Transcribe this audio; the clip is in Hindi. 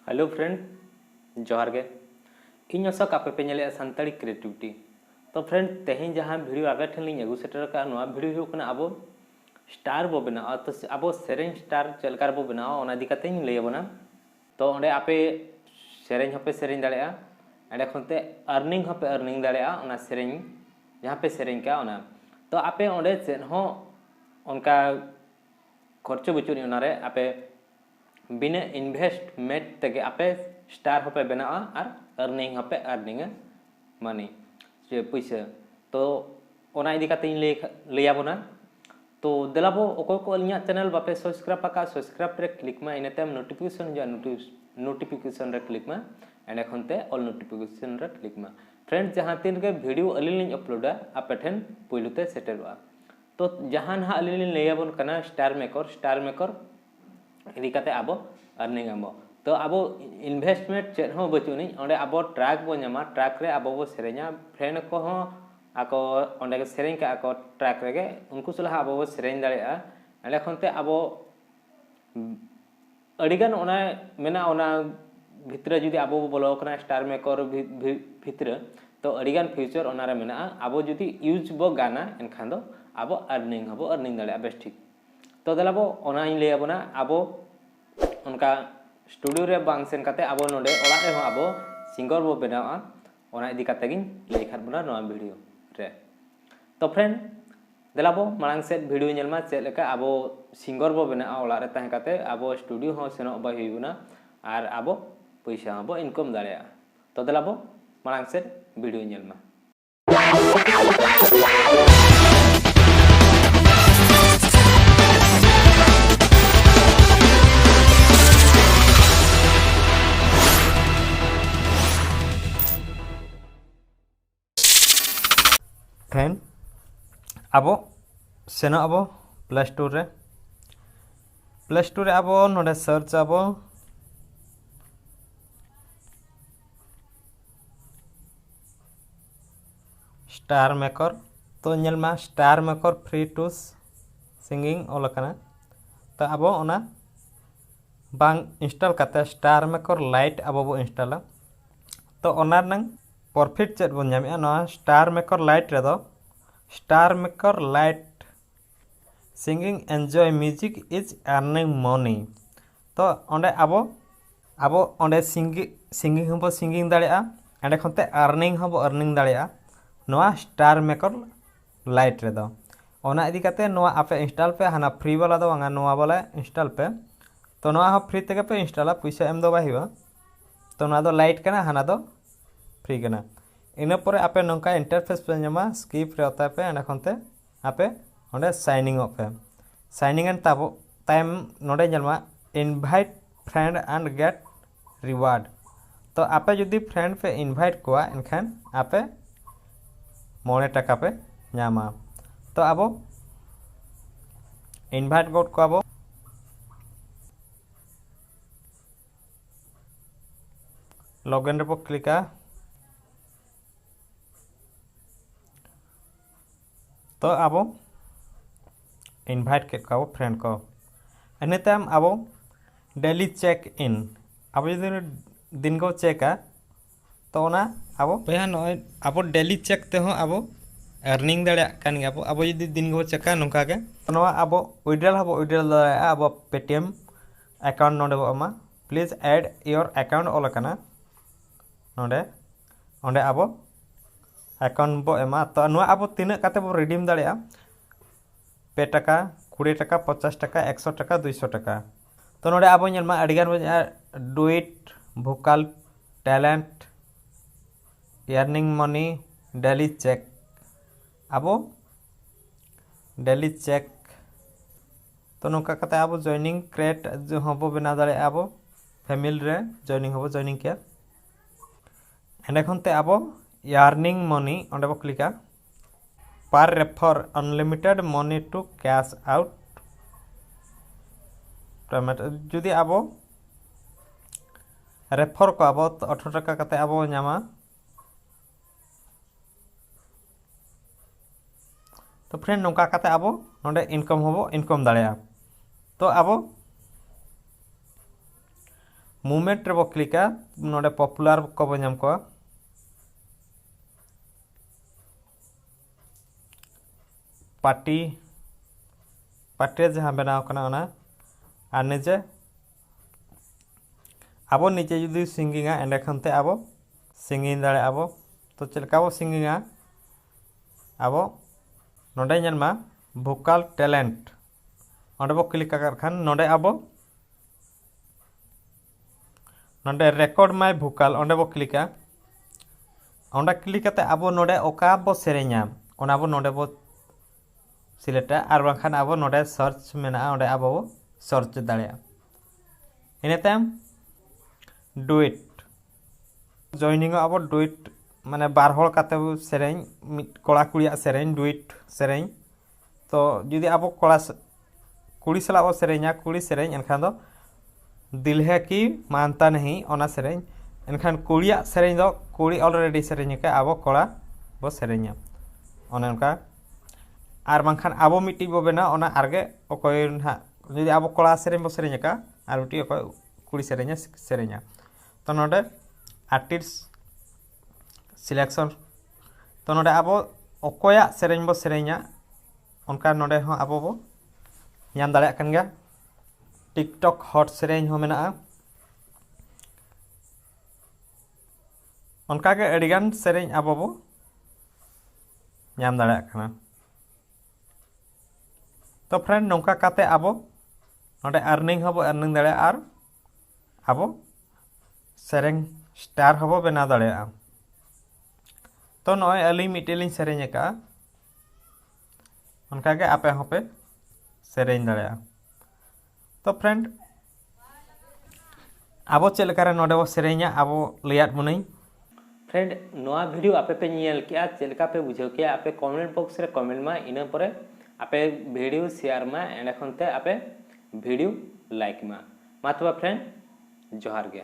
हेलो फ्रेंड जोहार गे इन अशोक आपे पे नेले सानताड़ी क्रिएटिविटी। तो फ्रेंड तेहें जहाँ वीडियो आगे ठन लिंग अगू सेटर का नोआ वीडियो हुई कना अब स्टार बो बनाओ। तो अब सेरेन स्टार चलकार बो बनाओ ओना दिकाते लई बना। तो ओंडे आपे सेरेन हपे सेरेन दाड़ेया एंडे खनते अर्निंग हपे अर्निंग दाड़ेया ओना सेरेन जहाँ पे सेरेन का ओना। तो आपे ओंडे चेन हो उनका खर्चो बचुनी ओनारे आपे बिना इन्वेस्टमेंट तक आपे स्टार हपे बना और अर्निंग हपे अर्निंग मनी जे पैसा। तो ओना इदी काते लैया बना। तो देलाबो अकोय को अलिया चैनल बापे सब्सक्राइब पाका सब्सक्राइब रे क्लिक मा इनते नोटिफिकेशन जा नोटिफिकेशन रे क्लिक मा एंड खनते ऑल नोटिफिकेशन रे क्लिक मा। फ्रेंड जहाँ तीन के वीडियो अलिलिन अपलोडा आपे ठेन पुइलुते सेटलवा। तो जहाँ ना अलिलिन लैयाबन कना स्टार मेकर इदी काते आबो अर्निंग आबो। तो आबो इन्वेस्टमेंट चेत हो बचुनी ओंडे आबो ट्रैक बो न्यामा ट्रैक रे आबो बो सेरेኛ फ्रेंड को हो आको ओंडे के सेरेñ का आको ट्रैक रेगे उनको सलाह आबो बो सेरेñ दाड़ेया एंडे खनते आबो अडिगान ओना मेना ओना भितरे जुदी आबो बो बोलो कना स्टार मेकर भितरे तो अडिगान फ्यूचर ओना रे मेना आबो जुदी यूज बो गाना एनखान दो आबो अर्निंग दाड़ेया बेस ठीक। तो देलाबो ओना इन लैया बना आबो उनका स्टूडियो रे बांग सेन काते आबो नोडे ओला रे हो आबो सिंगर बो बनावा ओना इदी काते गिन लई खार बना नोआ वीडियो रे। तो फ्रेंड देलाबो मांग से वीडियो नेलमा चेक लेका आबो सिंगर बो बना ओला रे ताहे काते आबो स्टूडियो हो सेनो बा हुइबुना और आबो पैसा आबो इनकम दाड़ेया। तो देलाबो मांग से वीडियो नेलमा। फ्रेंड आबो सेनो आबो प्ले स्टोर रे आबो नोडे सर्च आबो स्टार मेकर। तो नेलमा star maker free to singing ओलकना। तो आबो ओना बांग इंस्टॉल काते स्टार मेकर लाइट आबो बो इंस्टॉल। तो ओना नंग प्रॉफिट चेत बन नामेया नोआ स्टार मेकर लाइट रे दो star maker light singing enjoy music is earning money. तो ओंडे आबो ओंडे सिंगिंग हबो सिंगिंग दाड़ेया एंडे खनते अर्निंग हबो अर्निंग दाड़ेया नोआ स्टार मेकर लाइट रे दो। ओना इदी काते नोआ आपे इंस्टॉल पे हाना फ्री वाला दो वांगा नोआ वाला इंस्टॉल पे। तो नोआ हो फ्री तेगे पे इंस्टॉल पैसा एम दो बाहिवा। तो नोआ दो लाइट कना हाना दो फ्री कना। इन पर आपे नौका इंटरफेस पे नामा स्किप रे होता पे एंड खनते आपे ओंडे साइनिंग अप पे साइनिंग एंड ताबो टाइम नोडे जलमा invite friend and get reward. तो आपे जुदी फ्रेंड पे इनवाइट कोआ एनखान आपे 9 टाका पे नामा। तो आबो इनवाइट गोड को आबो लॉगिन रे पर क्लिका। तो आबो इनवाइट के को फ्रेंड को एने ताम आबो डेली चेक इन आबो यदि दिन को चेका तो ओना आबो पया नय आबो डेली चेक ते हो आबो अर्निंग दाड़े कान गे आबो यदि दिन को चेका नोका के नोआ आबो विड्रॉल दाड़े आबो पेटीएम अकाउंट नोडे बो अमा please add your account all कना नोडे ओंडे आबो अकाउंट बो एमा। तो नोआ आबो तिना काते बो रिडीम दाड़ेया 2 टाका 20 टाका 50 टाका 100 टाका 200 टाका। तो नोडे आबो नेलमा अडिगान बो do it vocal talent earning money daily check आबो डेली चेक। तो नोका काते आबो जॉइनिंग क्रिएट जो हबो बना दाड़े आबो फैमिली रे जॉइनिंग हबो जॉइनिंग के एंड खनते आबो अर्निंग मनी ओंडे बो क्लिका पर refer unlimited money to cash out payment जुदी आबो रेफर को आबो 18 टाका काते आबो नामा। तो फ्रेंड नोका काते आबो नोडे इनकम हबो इनकम दाड़ेया। तो आबो मूवमेंट रे बो क्लिका नोडे पॉपुलर को बो नाम को पार्टी जहाँ बनाव कना ओना और निजे अब निजे जुदी सिंगिंगा एंडे खनते अब सिंगिंग दाड़े अब तो चलका अब सिंगिंगा अब नोडे नलमा भोकाल टैलेंट ओंडे बो क्लिक कर खान नोडे अब नोडे रिकॉर्ड माय भोकाल ओंडे बो क्लिका ओंडे क्लिक करते अब नोडे ओका बो सेरेन्या ओना बो नोडे बो सिलेक्टा और बाखान अब नोडे सर्च मेना ओंडे अब सर्च दाड़ेया इने तायम डुइट जॉइनिंग अब डुइट माने बार हल काते सेरेन कड़ा कुड़िया सेरेन डुइट सेरेन तो जुदी अब कड़ा कुड़ी सला अब सेरेन्या कुड़ी सेरेन एनखान दो दिल है कि मानता नहीं ओना सेरेन एनखान कुड़िया सेरेन दो कुड़ी ऑलरेडी सेरेन के अब कड़ा बो सेरेन्या ओने उनका और बांखान अब मिट्टी बो बेना ओना आरगे ओकोय ना जुदी अब कड़ा सेरेन बो सेरेन का और मिट्टी ओकोय कुड़ी सेरेन्या सेरेन्या तो नोडे आर्टिस्ट सिलेक्शन तो नोडे अब ओकोया सेरेन बो सेरेन्या उनका नोडे हो अब बो नाम दाड़े कन गया टिकटॉक हॉट सेरेन हो मेना उनका के अडिगान सेरेन अब बो नाम दाड़े कना तो फ्रेंड नौका काते अब नोडे अर्निंग हबो अर्निंग दाड़े और अब सेरेन स्टार हबो बना दाड़े तो नॉय अली मिटेलिंग सेरेन का उनका के आपे होपे सेरेन दाड़े तो फ्रेंड अब चलकर नोडे बो सेरेन्या अब लियात मुनई फ्रेंड नोआ वीडियो आपे पे नियल किया चलका पे बुझो किया आपे कमेंट बॉक्स रे कमेंट मा इना परे आपे वीडियो शेयर मा एंड खनते आपे वीडियो लाइक मा तबे फ्रेंड जोहार गे।